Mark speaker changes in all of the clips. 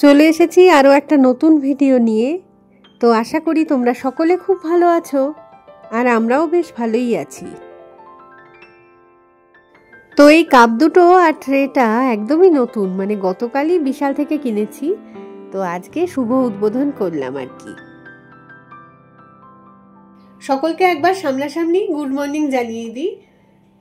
Speaker 1: চলে এসেছি আরও একটা নতুন ভিডিও নিয়ে। তো আশা করি তোমরা সকলে খুব ভালো আছো, আর আমরাও বেশ ভালোই আছি। তো এই কাপ দুটো আর ট্রেটা একদমই নতুন, মানে গতকালই বিশাল থেকে কিনেছি। তো আজকে শুভ উদ্বোধন করলাম আর কি। সকলকে একবার সামনাসামনি গুড মর্নিং জানিয়ে দিই।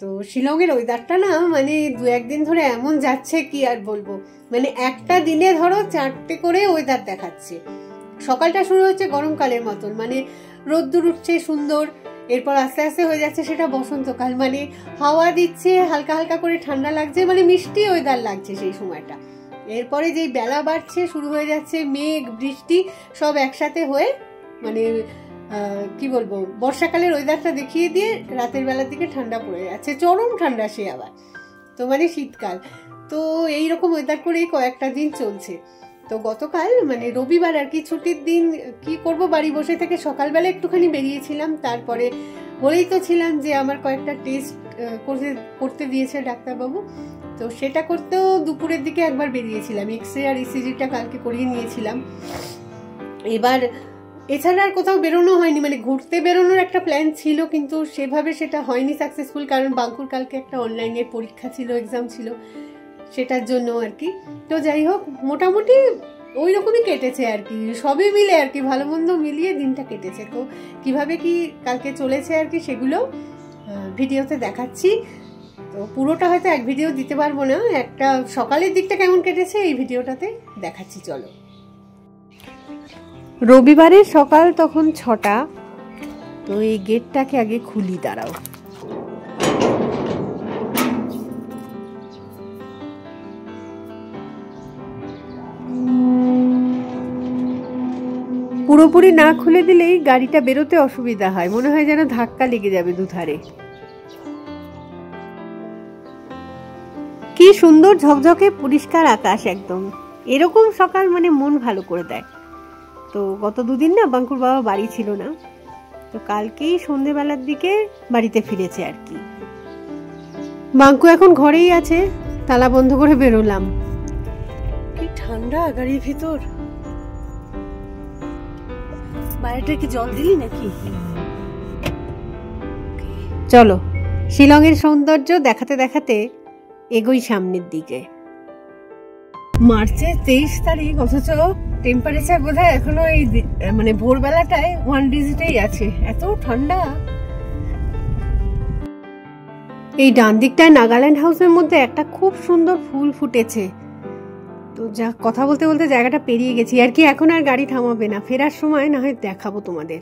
Speaker 1: তো শিলংয়ের ওয়েদারটা না মানে দু একদিন ধরে এমন যাচ্ছে কি আর বলবো, মানে একটা দিনে ধরো 4টে করে ওয়েদার দেখাচ্ছে। সকালটা শুরু হচ্ছে গরমকালের মতন, মানে রোদ্দুর উঠছে সুন্দর, এরপর আস্তে আস্তে হয়ে যাচ্ছে সেটা বসন্তকাল, মানে হাওয়া দিচ্ছে, হালকা হালকা করে ঠান্ডা লাগছে, মানে মিষ্টি ওয়েদার লাগছে সেই সময়টা। এরপরে যেই বেলা বাড়ছে শুরু হয়ে যাচ্ছে মেঘ বৃষ্টি সব একসাথে হয়ে, মানে কি বলবো, বর্ষাকালের ওয়েদারটা দেখিয়ে দিয়ে রাতের বেলার দিকে ঠান্ডা পড়ে যাচ্ছে, চরম ঠান্ডা সে আবার। তো মানে শীতকাল। তো এইরকম ওয়েদার করেই কয়েকটা দিন চলছে। তো গতকাল মানে রবিবার আর কি, ছুটির দিন, কি করব বাড়ি বসে থেকে সকালবেলা একটুখানি বেরিয়েছিলাম। তারপরে বলেই তো ছিলাম যে আমার কয়েকটা টেস্ট করতে দিয়েছে ডাক্তারবাবু, তো সেটা করতেও দুপুরের দিকে একবার বেরিয়েছিলাম। এক্সরে আর ইসিজিটা কালকে করিয়ে নিয়েছিলাম। এবার এছাড়া আর কোথাও বেরোনো হয়নি, মানে ঘুরতে বেরোনোর একটা প্ল্যান ছিল কিন্তু সেভাবে সেটা হয়নি সাকসেসফুল, কারণ বাঙ্কুর কালকে একটা অনলাইনের পরীক্ষা ছিল, এক্সাম ছিল, সেটার জন্য আর কি। তো যাই হোক, মোটামুটি ওই রকমই কেটেছে আর কি, সবই মিলে আর কি, ভালো মন্দ মিলিয়ে দিনটা কেটেছে। তো কিভাবে কি কালকে চলেছে আর কি সেগুলো ভিডিওতে দেখাচ্ছি। তো পুরোটা হয়তো এক ভিডিও দিতে পারবো না, একটা সকালের দিকটা কেমন কেটেছে এই ভিডিওটাতে দেখাচ্ছি। চলো। রবিবারের সকাল তখন 6টা। তো এই গেটটাকে আগে খুলি, দাঁড়াও। পুরোপুরি না খুলে দিলেই গাড়িটা বেরোতে অসুবিধা হয়, মনে হয় যেন ধাক্কা লেগে যাবে দুধারে। কি সুন্দর ঝকঝকে পরিষ্কার আকাশ একদম, এরকম সকাল মানে মন ভালো করে দেয়। তো গত দুদিন না বাঙ্কুর বাবা বাড়ি ছিল না, তো কালকেই সন্ধেবেলার দিকে বাড়িতে ফিরেছে আর কি। বাঙ্কু এখন ঘরেই আছে, তালা বন্ধ করে বেরোলাম। কি ঠান্ডা গাড়ির ভিতর। বাইরেটা কি জল দিলি নাকি? চলো, শিলংয়ের সৌন্দর্য দেখাতে দেখাতে এগোই সামনের দিকে। মার্চের 23 তারিখ, অথচ টেম্পারেচার বোধহয় এখনো এই মানে ভোরবেলাটায় 1 ডিজিটেই আছে, এত ঠান্ডা। এই ডান দিকটায় নাগাল্যান্ড হাউসের মধ্যে একটা খুব সুন্দর ফুল ফুটেছে। তো যা কথা বলতে বলতে জায়গাটা পেরিয়ে গেছি আর কি, এখন আর গাড়ি থামাবে না, ফেরার সময় না হয় দেখাবো তোমাদের।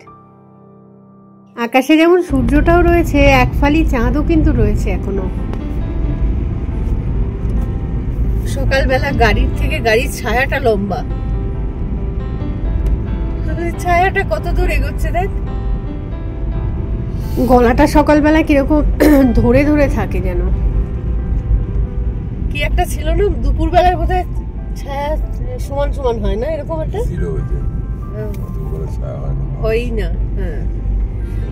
Speaker 1: আকাশে যেমন সূর্যটাও রয়েছে, এক ফালি চাঁদও কিন্তু রয়েছে এখনো। সকালবেলা গাড়ির থেকে গাড়ির ছায়াটা লম্বা, ছায়াটা কত দূর এগোচ্ছে দেখ। গলাটা সকালবেলা কিরকম ধরে ধরে থাকে যেন, কি একটা ছিল না দুপুর বেলায় বোধহয় ছায়া সমান সমান হয় না, এরকম একটা হয় না। হ্যাঁ,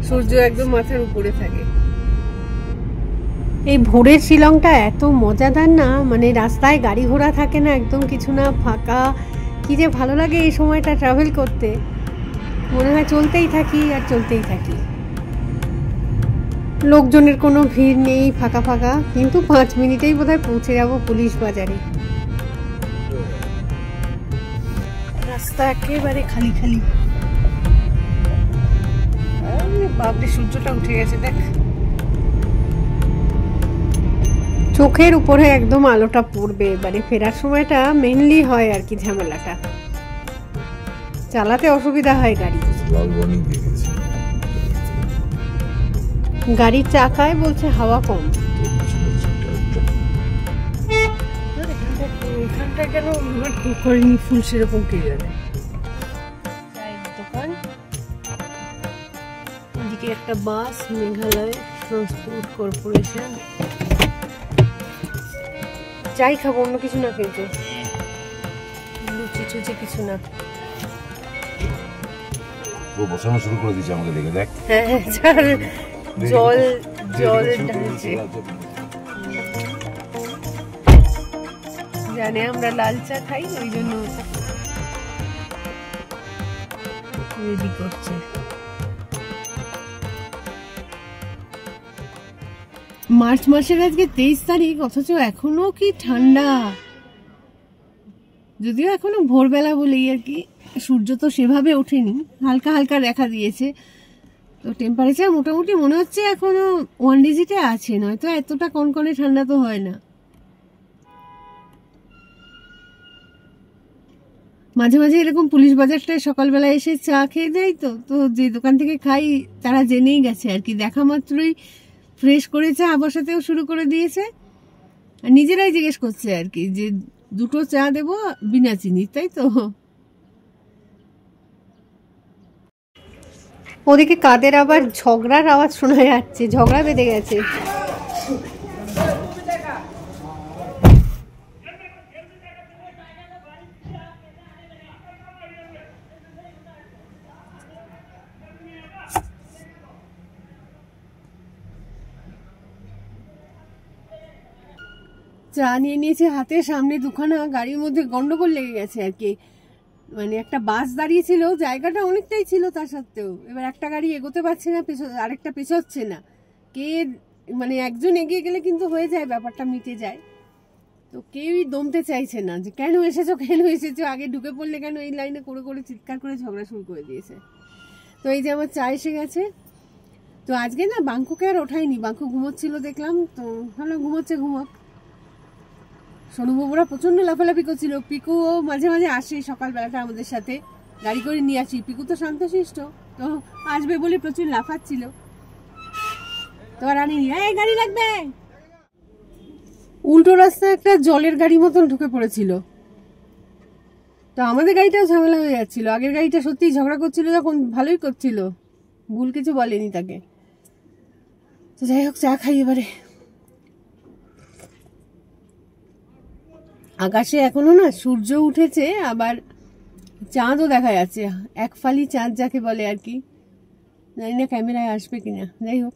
Speaker 1: সূর্য একদম মাথার উপরে থাকে। এই ভোরের শিলংটা এত মজাদার না, মানে রাস্তায় গাড়ি ঘোড়া থাকে না, একদম কিছু না, ফাঁকা। কি যে ভালো লাগে এই সময়টা ট্রাভেল করতে, মনে হয় চলতেই থাকি আর চলতেই থাকি। লোকজনের কোনো ভিড় নেই, ফাঁকা ফাঁকা, কিন্তু 5 মিনিটেই বোধহয় পৌঁছে যাব পুলিশ বাজারে। রাস্তা একেবারে খালি খালি। বাপরে, সূর্যটা উঠে গেছে দেখ, চোখের উপরে একদম আলোটা পড়বে। এবারে ফেরার সময়টা মেনলি হয় আর কি ঝামেলাটা, চালাতে অসুবিধা হয় গাড়ি। গাড়ির চাকায় বলছে হাওয়া কম। এখানটা কেন করেনি ফুল সেরকম কে জানে। দোকান, এদিকে একটা বাস, মেঘালয় ট্রান্সপোর্ট কর্পোরেশন। চাই খাবো, অন্য কিছু না, কিন্তু লুচি টুচি কিছু না।
Speaker 2: ও বসানো শুরু করে দিয়েছে আমাকে দেখে, দেখ।
Speaker 1: হ্যাঁ, জল জল ঢালছে, জানে আমরা লাল চা খাই ওই জন্য রেডি করছে। মার্চ মাসের আজকে 23 তারিখ, অথচ এখনো কি ঠান্ডা। যদিও এখনো ভোরবেলা বলেই আর কি, সূর্য তো সেভাবে ওঠেনি, হালকা হালকা দেখা দিয়েছে। তো টেম্পারেচার মোটামুটি মনে হচ্ছে এখনো 1 ডিজিটে আছে, নয়তো এতটা কনকনে ঠান্ডা তো হয় না। মাঝে মাঝে এরকম পুলিশ বাজারটায় সকালবেলা এসে চা খেয়ে যায়, তো যে দোকান থেকে খাই তারা জেনেই গেছে আর কি, দেখা মাত্রই ফ্রেশ করে চা বসাতেও শুরু করে দিয়েছে। আর নিজেরাই জিজ্ঞেস করছে আর কি যে 2টো চা দেবো বিনা চিনি, তাই তো। ওদিকে কাদের আবার ঝগড়ার আওয়াজ শোনা যাচ্ছে, ঝগড়া বেঁধে গেছে। চা নিয়ে নিয়েছে হাতে, সামনে দুখানা গাড়ির মধ্যে গন্ডগোল লেগে গেছে আর কি। মানে একটা বাস দাঁড়িয়েছিল, জায়গাটা অনেকটাই ছিল, তা সত্ত্বেও এবার একটা গাড়ি এগোতে পারছে না, আরেকটা পেছোচ্ছে না। কে মানে একজন এগিয়ে গেলে কিন্তু হয়ে যায়, ব্যাপারটা মিটে যায়। তো কেউই দমতে চাইছে না যে কেন এসেছো, আগে ঢুকে পড়লে কেন, এই লাইনে করে করে চিৎকার করে ঝগড়া শুরু করে দিয়েছে। তো এই যে আমার চা এসে গেছে। তো আজকে না বাঙ্কুকে আর ওঠাইনি, বাঙ্কু ঘুমোচ্ছিল দেখলাম, তো ভাবলাম ঘুমোক। সোনুবাবুরা প্রচন্ড লাফালাফি করছিল। পিকুও মাঝে মাঝে আসে সকালবেলাটা আমাদের সাথে, গাড়ি করে নিয়ে আসি। পিকু তো শান্তশিষ্ট, তো আসবে বলে প্রচুর লাফাচ্ছিল। তো আর আনিনি, এই গাড়ি লাগবে। উল্টো রাস্তায় একটা জলের গাড়ি মতন ঢুকে পড়েছিল, তো আমাদের গাড়িটাও ঝামেলা হয়ে যাচ্ছিল। আগের গাড়িটা সত্যিই ঝগড়া করছিল যখন, ভালোই করছিল, ভুল কিছু বলেনি তাকে। তো যাই হোক, চা খাই এবারে। আকাশে এখনো না সূর্য উঠেছে, আবার চাঁদও দেখা যাচ্ছে, এক ফালি চাঁদ যাকে বলে আর কি। জানি না ক্যামেরায় আসবে কিনা, যাই হোক।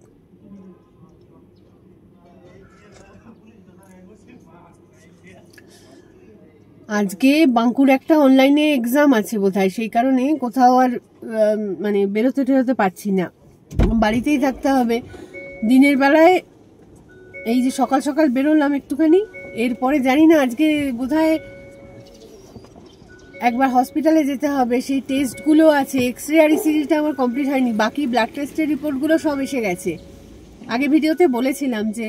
Speaker 1: আজকে বাঙ্কুর একটা অনলাইনে এক্সাম আছে বোধহয়, সেই কারণে কোথাও আর মানে বেরোতে টেরোতে পারছি না, বাড়িতেই থাকতে হবে। দিনের বেলায় এই যে সকাল সকাল বেরোলাম একটুখানি, এরপরে জানি না আজকে বোধহয় একবার হসপিটালে যেতে হবে, সেই টেস্টগুলো আছে। এক্সরে আর ইসিজিটা আমার কমপ্লিট হয়নি, বাকি ব্লাড টেস্টের রিপোর্টগুলো সব এসে গেছে। আগে ভিডিওতে বলেছিলাম যে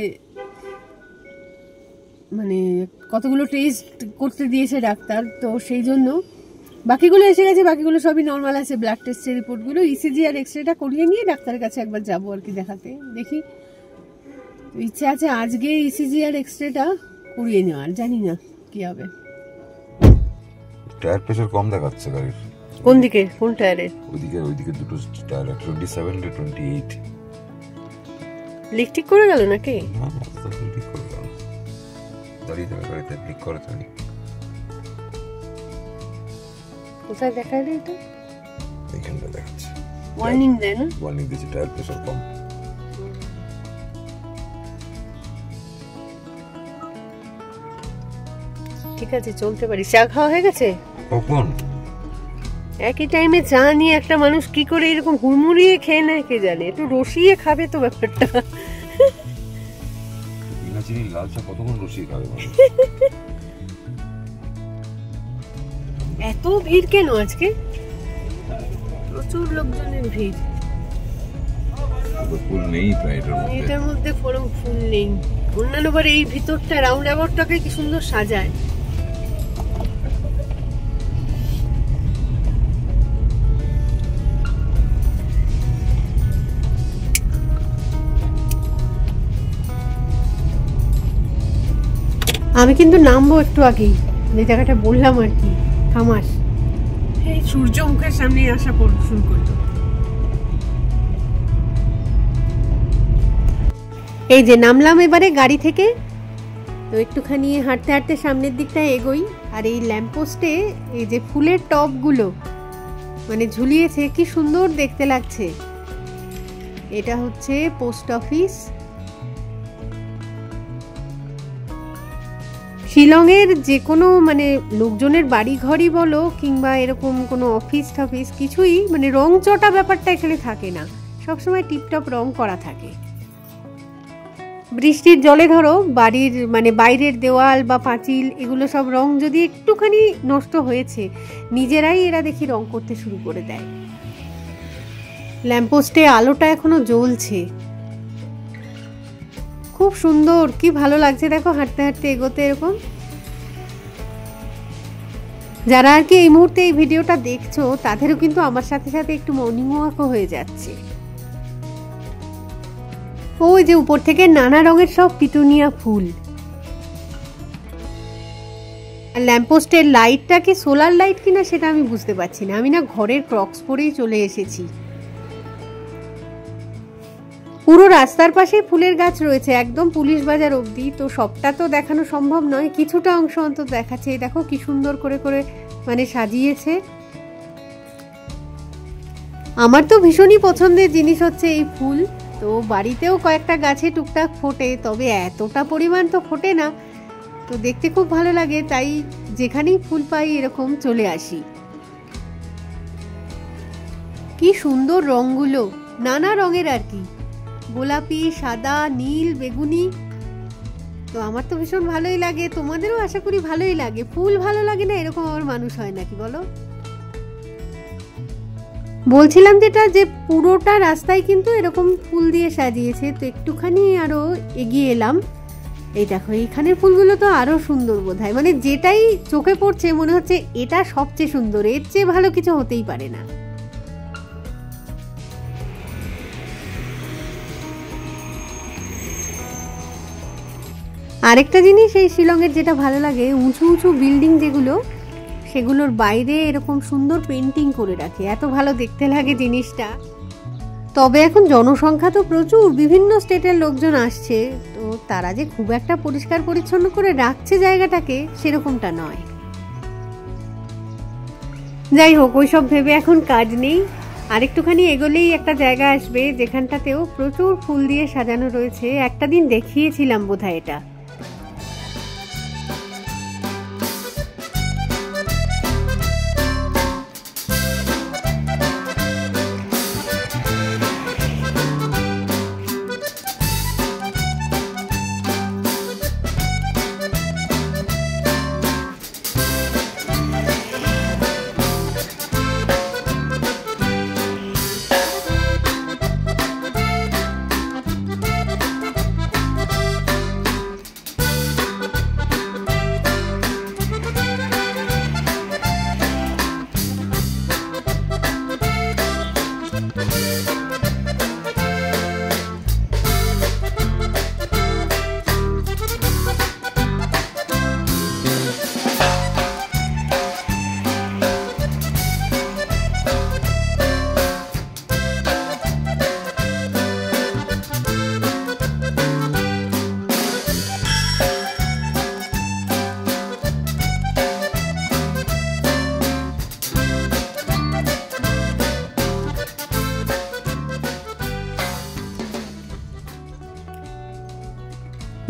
Speaker 1: মানে কতগুলো টেস্ট করতে দিয়েছে ডাক্তার, তো সেই জন্য বাকিগুলো এসে গেছে, বাকিগুলো সবই নর্মাল আছে। ব্লাড টেস্টের রিপোর্টগুলো, ইসিজি আর এক্সরেটা করিয়ে নিয়ে ডাক্তারের কাছে একবার যাবো আর কি দেখাতে, দেখি। ইচ্ছে আছে আজকে ইসিজি আর এক্সরেটা করিয়ে নেওয়ার, জানি না কি হবে।
Speaker 2: টায়ার প্রেসার কম দেখাচ্ছে গাড়ির।
Speaker 1: কোন দিকে, কোন টায়ারে?
Speaker 2: ওইদিকে দুটো টায়ার, 27 to 28।
Speaker 1: লিক ঠিক করে গেল নাকি?
Speaker 2: না ঠিক করে গেল, দাঁড়িয়ে থাকা গাড়িতে ঠিক করে দাঁড়িয়ে।
Speaker 1: কোথায় দেখায় রে এটা?
Speaker 2: এখানটা দেখাচ্ছে,
Speaker 1: ওয়ার্নিং দেয় না?
Speaker 2: ওয়ার্নিং দিচ্ছে টায়ার প্রেসার কম।
Speaker 1: ঠিক আছে, চলতে পারি। চা খাওয়া হয়ে গেছে?
Speaker 2: কখন?
Speaker 1: একই টাইমে চা নিয়ে একটা মানুষ কি করে এরকম হুড়মুড়িয়ে খেয়ে নেয় কে জানে, একটু রসিয়ে খাবে তো ব্যাপারটা।
Speaker 2: বিনা চিনি লাল চা কতক্ষণ রসিয়ে খাবে?
Speaker 1: এত ভিড় কেন আজকে? প্রচুর লোকজনের ভিড়।
Speaker 2: ফুল নেই প্রায়
Speaker 1: এটার মধ্যে ফুল নেই। অন্যান্য বার এই ভিতরটা রাউন্ড অ্যাবাউটটাকে কি সুন্দর সাজায়। আমি কিন্তু নামবো একটু আগেই, যে জায়গাটা বললাম আর কি, খামাস। এই সূর্য মুখের সামনে আসা শুরু করলো। এই যে নামলাম এবারে গাড়ি থেকে, তো একটুখানি হাঁটতে হাঁটতে সামনের দিকটায় এগোই। আর এই ল্যাম্পপোস্টে এই যে ফুলের টবগুলো মানে ঝুলিয়েছে, কি সুন্দর দেখতে লাগছে। এটা হচ্ছে পোস্ট অফিস, শিলংয়ের যে কোনো মানে লোকজনের বাড়ি ঘরই বলো কিংবা এরকম কোনো অফিস টফিস কিছুই মানে রং চটা ব্যাপারটা এখানে থাকে না, সবসময় টিপটপ রং করা থাকে। বৃষ্টির জলে ধরো বাড়ির মানে বাইরের দেওয়াল বা পাঁচিল এগুলো সব রং যদি একটুখানি নষ্ট হয়েছে নিজেরাই এরা দেখি রং করতে শুরু করে দেয়। ল্যাম্পপোস্টে আলোটা এখনো জ্বলছে, খুব সুন্দর, কি ভালো লাগছে দেখো হাঁটতে হাঁটতে এগোতে এরকম। যারা আর কি এই মুহূর্তে এই ভিডিওটা দেখছো তাদেরও কিন্তু আমার সাথে সাথে একটু মর্নিং ওয়াকও হয়ে যাচ্ছে। ওই যে উপর থেকে নানা রঙের সব পিটুনিয়া ফুল। ল্যাম্পপোস্টের লাইটটা কি সোলার লাইট কিনা সেটা আমি বুঝতে পারছি না, আমি না ঘরের ক্রক্স পরেই চলে এসেছি। পুরো রাস্তার পাশে ফুলের গাছ রয়েছে একদম পুলিশ বাজার অবধি, তো সবটা তো দেখানো সম্ভব নয়, কিছুটা অংশ অন্তত দেখাচ্ছে। দেখো কি সুন্দর করে করে মানে সাজিয়েছে। আমার তো ভীষণই পছন্দের জিনিস হচ্ছে এই ফুল, তো বাড়িতেও কয়েকটা গাছে টুকটাক ফোটে, তবে এতটা পরিমাণ তো ফোটে না, তো দেখতে খুব ভালো লাগে, তাই যেখানেই ফুল পাই এরকম চলে আসি। কি সুন্দর রঙগুলো, নানা রঙের আর কি, গোলাপি, সাদা, নীল, বেগুনি। তো আমার তো ভীষণ ভালোই লাগে, তোমাদেরও আশা করি ভালোই লাগে। ফুল ভালো লাগে না এরকম আমার মানুষ হয় নাকি বলো। বলছিলাম যেটা যে পুরোটা রাস্তায় কিন্তু এরকম ফুল দিয়ে সাজিয়েছে, তো একটুখানি আরো এগিয়ে এলাম, এই দেখো এইখানের ফুলগুলো তো আরো সুন্দর বোধহয়, মানে যেটাই চোখে পড়ছে মনে হচ্ছে এটা সবচেয়ে সুন্দর, এর চেয়ে ভালো কিছু হতেই পারে না। আরেকটা জিনিস এই শিলংয়ের যেটা ভালো লাগে, উঁচু উঁচু বিল্ডিং যেগুলো সেগুলোর বাইরে এরকম সুন্দর পেন্টিং করে রাখে, এত ভালো দেখতে লাগে জিনিসটা। তবে এখন জনসংখ্যা তো প্রচুর, বিভিন্ন স্টেটের লোকজন আসছে, তো তারা যে খুব একটা পরিষ্কার পরিচ্ছন্ন করে রাখছে জায়গাটাকে সেরকমটা নয়। যাই হোক ওইসব ভেবে এখন কাজ নেই, আরেকটুখানি এগোলেই একটা জায়গা আসবে যেখানটাতেও প্রচুর ফুল দিয়ে সাজানো রয়েছে, একটা দিন দেখিয়েছিলাম বোধহয় এটা।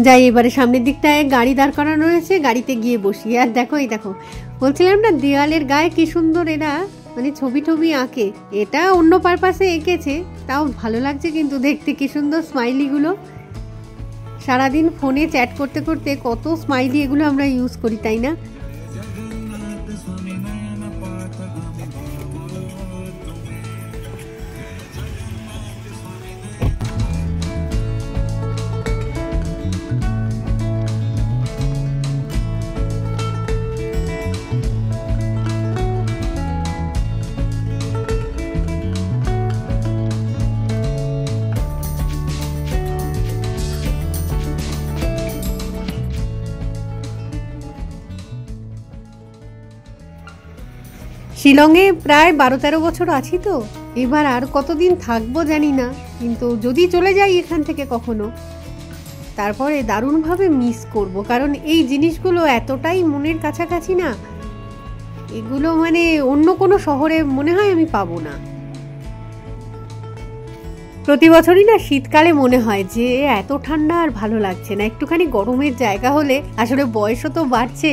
Speaker 1: যাই এবারে সামনের দিকটায় গাড়ি দাঁড় করানো রয়েছে, গাড়িতে গিয়ে বসি। আর দেখো এই দেখো বলছিলাম না দেওয়ালের গায়ে কি সুন্দর এরা মানে ছবি টবি আঁকে, এটা অন্য পারপাসে এঁকেছে, তাও ভালো লাগছে কিন্তু দেখতে, কি সুন্দর স্মাইলিগুলো। সারাদিন ফোনে চ্যাট করতে করতে কত স্মাইলি এগুলো আমরা ইউজ করি, তাই না? শিলংয়ে প্রায় 12-13 বছর আছি, তো এবার আর কতদিন থাকবো জানি না, কিন্তু যদি চলে যাই এখান থেকে কখনো তারপরে দারুণভাবে মিস করব, কারণ এই জিনিসগুলো এতটাই মনের কাছাকাছি না, এগুলো মানে অন্য কোনো শহরে মনে হয় আমি পাবো না। প্রতি বছরই না শীতকালে মনে হয় যে এত ঠান্ডা আর ভালো লাগছে না, একটুখানি গরমের জায়গা হলে। আসলে বয়সও তো বাড়ছে,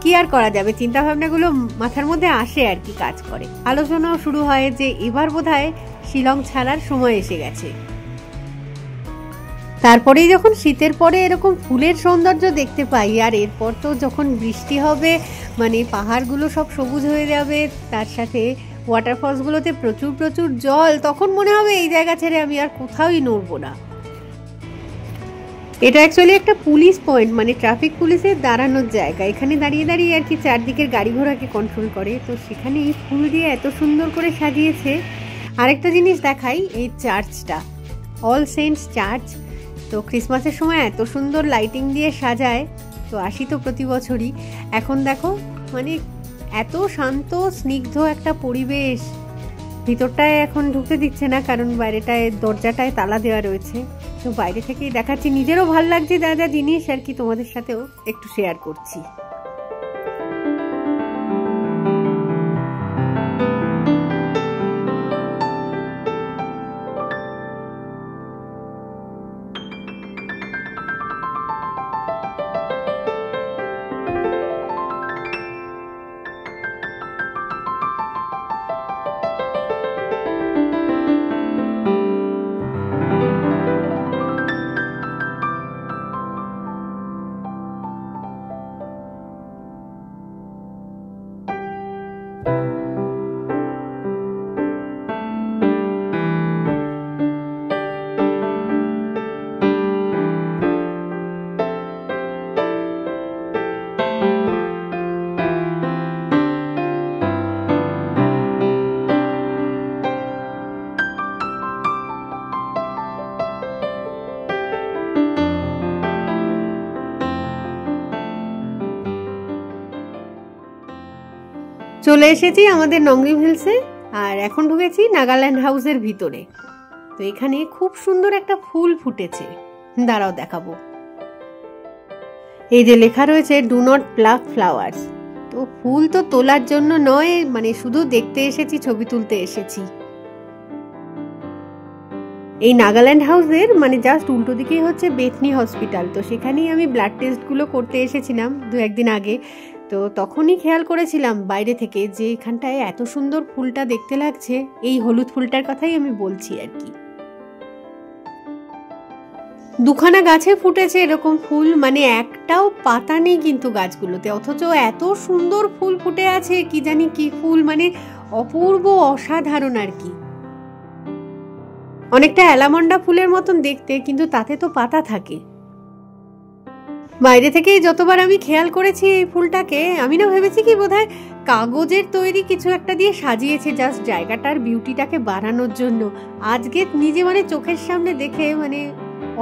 Speaker 1: কি আর করা যাবে, চিন্তা ভাবনাগুলো মাথার মধ্যে আসে আর কি, কাজ করে। আলোচনাও শুরু হয় যে এবার বোধহয় শিলং ছাড়ার সময় এসে গেছে। তারপরেই যখন শীতের পরে এরকম ফুলের সৌন্দর্য দেখতে পাই, আর এরপর তো যখন বৃষ্টি হবে, মানে পাহাড়গুলো সব সবুজ হয়ে যাবে, তার সাথে ওয়াটারফলসগুলোতে প্রচুর প্রচুর জল, তখন মনে হবে এই জায়গা ছেড়ে আমি আর কোথাওই নড়বো না। এটা অ্যাকচুয়ালি একটা পুলিশ পয়েন্ট, মানে ট্রাফিক পুলিশের দাঁড়ানোর জায়গা। এখানে দাঁড়িয়ে দাঁড়িয়ে আর কি চারদিকের গাড়ি ঘোড়াকে কন্ট্রোল করে। তো সেখানে ফুল দিয়ে এত সুন্দর করে সাজিয়েছে। আরেকটা জিনিস দেখাই, এই চার্চটা, অল সেন্টস চার্চ। তো ক্রিসমাসের সময় এত সুন্দর লাইটিং দিয়ে সাজায়, তো আসি তো প্রতি বছরই। এখন দেখো মানে এত শান্ত স্নিগ্ধ একটা পরিবেশ, ভিতরটায় এখন ঢুকতে দিচ্ছে না, কারণ বাইরেটায় দরজাটায় তালা দেওয়া রয়েছে। তো বাইরে থেকেই দেখাচ্ছি, নিজেরও ভালো লাগছে যা যা জিনিস আর কি তোমাদের সাথেও একটু শেয়ার করছি। চলে এসেছি আমাদের নংরিম হিলসে, আর এখন ঢুকেছি নাগাল্যান্ড হাউসের ভিতরে। তো এখানে খুব সুন্দর একটা ফুল ফুটেছে, দাঁড়াও দেখাবো। এই যে লেখা রয়েছে ডু নট প্লাক ফ্লাওয়ার্স। তো ফুল তো তোলার জন্য নয়, মানে শুধু দেখতে এসেছি, ছবি তুলতে এসেছি। এই নাগাল্যান্ড হাউসের মানে জাস্ট উল্টো দিকেই হচ্ছে বেথনি হসপিটাল। তো সেখানেই আমি ব্লাড টেস্টগুলো করতে এসেছিলাম 2-1 দিন আগে। তো তখনই খেয়াল করেছিলাম বাইরে থেকে যে এখানটায় এত সুন্দর ফুলটা দেখতে লাগছে। এই হলুদ ফুলটার কথাই আমি বলছি আর কি। 2খানা গাছে ফুটেছে এরকম ফুল, মানে একটাও পাতা নেই কিন্তু গাছগুলোতে, অথচ এত সুন্দর ফুল ফুটে আছে। কি জানি কি ফুল, মানে অপূর্ব অসাধারণ আর কি। অনেকটা অ্যালামন্ডা ফুলের মতন দেখতে, কিন্তু তাতে তো পাতা থাকে। বাইরে থেকেই যতবার আমি খেয়াল করেছি এই ফুলটাকে, আমি না ভেবেছি কি বোধহয় কাগজের তৈরি কিছু একটা দিয়ে সাজিয়েছে জাস্ট জায়গাটার বিউটিটাকে বাড়ানোর জন্য। আজকে নিজে মানে চোখের সামনে দেখে মানে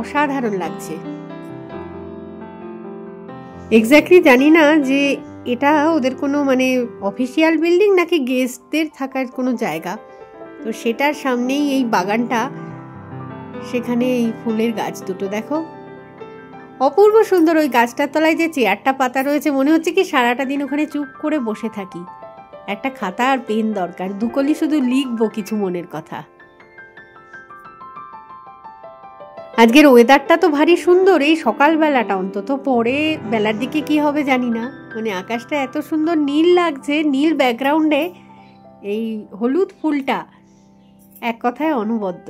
Speaker 1: অসাধারণ লাগছে। এক্স্যাক্টলি জানি না যে এটা ওদের কোনো মানে অফিসিয়াল বিল্ডিং নাকি গেস্টদের থাকার কোনো জায়গা। তো সেটার সামনেই এই বাগানটা, সেখানে এই ফুলের গাছ দুটো দেখো, অপূর্ব সুন্দর। ওই গাছটার তলায় যে চেয়ারটা পাতা রয়েছে, মনে হচ্ছে কি সারাটা দিন ওখানে চুপ করে বসে থাকি। একটা খাতা আর পেন দরকার, 2 কলি শুধু লিখবো কিছু মনের কথা। আজকের ওয়েদারটা তো ভারী সুন্দর, এই সকালবেলাটা অন্তত, পরে বেলার দিকে কি হবে জানি না। মানে আকাশটা এত সুন্দর নীল লাগছে, নীল ব্যাকগ্রাউন্ডে এই হলুদ ফুলটা এক কথায় অনবদ্য।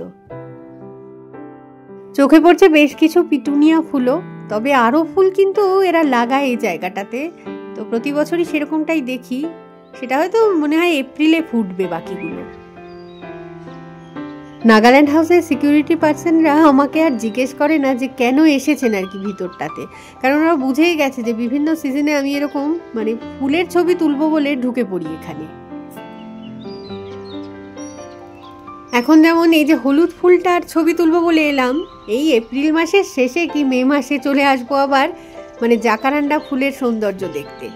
Speaker 1: চোখে পড়ছে বেশ কিছু পিটুনিয়া ফুলও, তবে আরো ফুল কিন্তু এরা লাগায় এই জায়গাটাতে। তো প্রতি বছরই সেরকমটাই দেখি, সেটা হয়তো মনে হয় এপ্রিলে ফুটবে বাকিগুলো। নাগাল্যান্ড হাউসের সিকিউরিটি পার্সনরা আমাকে আর জিজ্ঞেস করে না যে কেন এসেছেন আর কি ভিতরটাতে, কারণ ওরা বুঝেই গেছে যে বিভিন্ন সিজনে আমি এরকম মানে ফুলের ছবি তুলবো বলে ঢুকে পড়ি এখানে। এখন যেমন এই যে হলুদ ফুলটার ছবি তুলবো বলে এলাম, এই এপ্রিল মাসের শেষে কি মে মাসে চলে আসবো আবার মানে জাকারান্ডা ফুলের সৌন্দর্য দেখতে।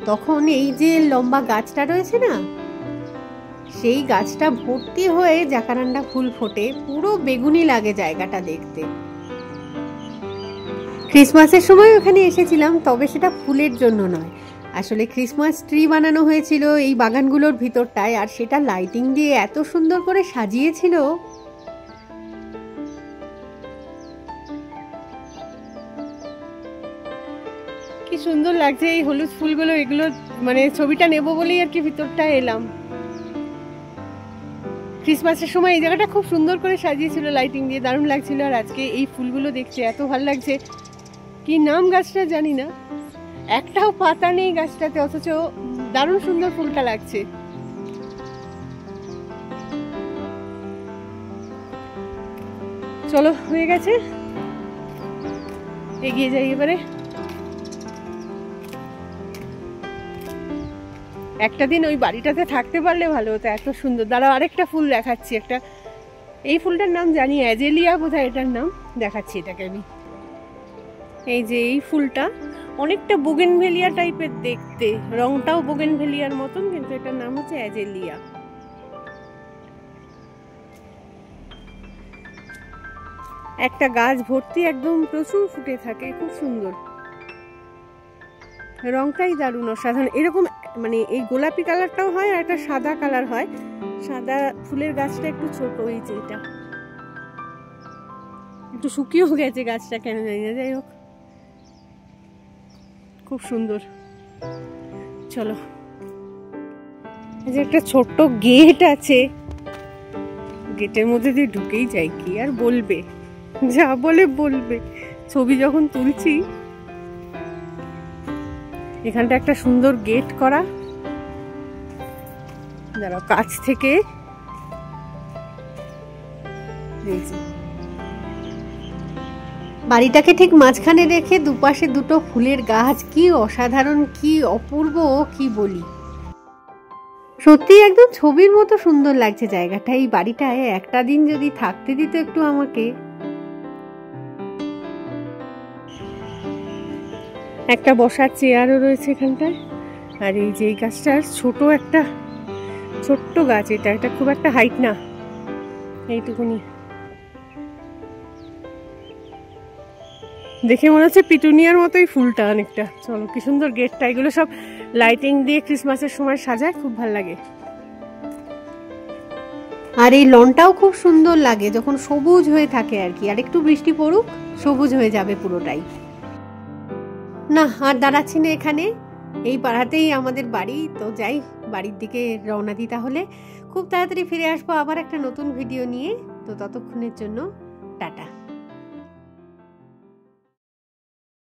Speaker 1: তখন এই যে লম্বা গাছটা রয়েছে না, সেই গাছটা ভর্তি হয়ে জাকারান্ডা ফুল ফোটে, পুরো বেগুনি লাগে জায়গাটা দেখতে। ক্রিসমাসের সময় ওখানে এসেছিলাম, তবে সেটা ফুলের জন্য নয়, আসলে ক্রিসমাস ট্রি বানানো হয়েছিল এই বাগানগুলোর ভিতরটায়, আর সেটা লাইটিং দিয়ে এত সুন্দর করে সাজিয়েছিল। কি সুন্দর লাগছে এই হলুদ ফুলগুলো, এগুলো মানে ছবিটা নেব বলেই আর কি ভিতরটা এলাম। ক্রিসমাসের সময় এই জায়গাটা খুব সুন্দর করে সাজিয়েছিল লাইটিং দিয়ে, দারুণ লাগছিল। আর আজকে এই ফুলগুলো দেখছে এত ভালো লাগছে। কি নাম গাছটা জানি না, একটাও পাতা নেই গাছটাতে, অথচ দারুণ সুন্দর ফুলটা লাগছে। চলো হয়ে গেছে, এগিয়ে যাই এবারে। একটা দিন ওই বাড়িটাতে থাকতে পারলে ভালো হতো, এত সুন্দর। দাঁড়াও আরেকটা ফুল দেখাচ্ছি, একটা এই ফুলটার নাম জানি, অ্যাজেলিয়া বোধহয় এটার নাম, দেখাচ্ছি এটাকে আমি। এই যে এই ফুলটা অনেকটা বোগেনভেলিয়া টাইপের দেখতে, রংটাও বোগেনভেলিয়ার মতন, কিন্তু এটার নাম হচ্ছে অ্যাজেলিয়া। একটা গাছ ভর্তি একদম প্রচুর ফুটে থাকে, খুব সুন্দর, রংটাই দারুণ অসাধারণ। এরকম মানে এই গোলাপি কালারটাও হয় আর একটা সাদা কালার হয়। সাদা ফুলের গাছটা একটু ছোট, এই যে এটা একটু শুকিয়েও গেছে গাছটা, কেন জানি না, যাই হোক খুব সুন্দর। চলো, এই যে একটা ছোট্ট গেট আছে, গেটের মধ্যে দিয়ে ঢুকেই যাই, কি আর বলবে, যা বলে বলবে। ছবি যখন তুলছি, এখানটা একটা সুন্দর গেট করা, দাঁড়াও কাছ থেকে বাড়িটাকে ঠিক মাঝখানে রেখে দুপাশে দুটো ফুলের গাছ, কি অসাধারণ, কি অপূর্ব, কি বলি। সত্যি একদম ছবির মতো সুন্দর লাগছে জায়গাটা। এই বাড়িটায় একটা দিন যদি থাকতে দিত একটু আমাকে। একটা বসার চেয়ারও রয়েছে এখানটায়। আর এই যে এই গাছটার ছোট্ট গাছ, এটা খুব একটা হাইট না, এইটুকুনি। দেখে মনে হচ্ছে পিটুনিয়ার মতোই ফুলটা অনেকটা। চলো কি সুন্দর গেটটা, এগুলো সব লাইটিং দিয়ে ক্রিসমাসের সময় সাজায়, খুব ভালো লাগে। আর এই লনটাও খুব সুন্দর লাগে যখন সবুজ হয়ে থাকে আর কি। আর একটু বৃষ্টি পড়ুক, সবুজ হয়ে যাবে পুরোটাই। না আর দাঁড়াচ্ছি না এখানে, এই পাড়াতেই আমাদের বাড়ি, তো যাই বাড়ির দিকে রওনা দিই তাহলে। খুব তাড়াতাড়ি ফিরে আসবো আবার একটা নতুন ভিডিও নিয়ে, তো ততক্ষণের জন্য টাটা।